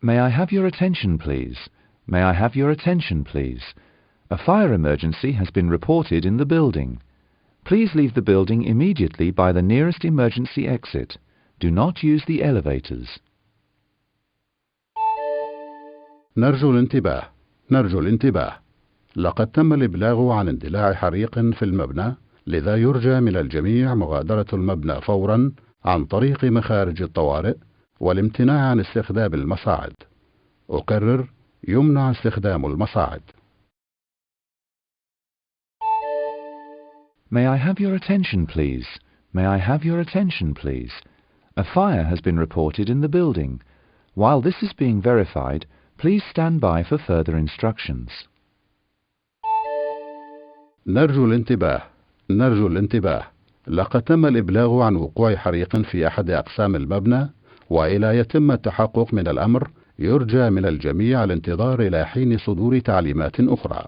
May I have your attention, please? May I have your attention, please? A fire emergency has been reported in the building. Please leave the building immediately by the nearest emergency exit. Do not use the elevators. نرجو الانتباه. نرجو الانتباه. لقد تم الإبلاغ عن اندلاع حريق في المبنى، لذا يرجى من الجميع مغادرة المبنى فورا عن طريق مخارج الطوارئ والامتناع عن استخدام المصاعد. أكرر: يمنع استخدام المصاعد. May I have your attention, please? May I have your attention, please? A fire has been reported in the building. While this is being verified, please stand by for further instructions. نرجو الانتباه. نرجو الانتباه. لقد تم الإبلاغ عن وقوع حريق في أحد أقسام المبنى، وإلى يتم التحقق من الأمر يرجى من الجميع الانتظار إلى حين صدور تعليمات أخرى.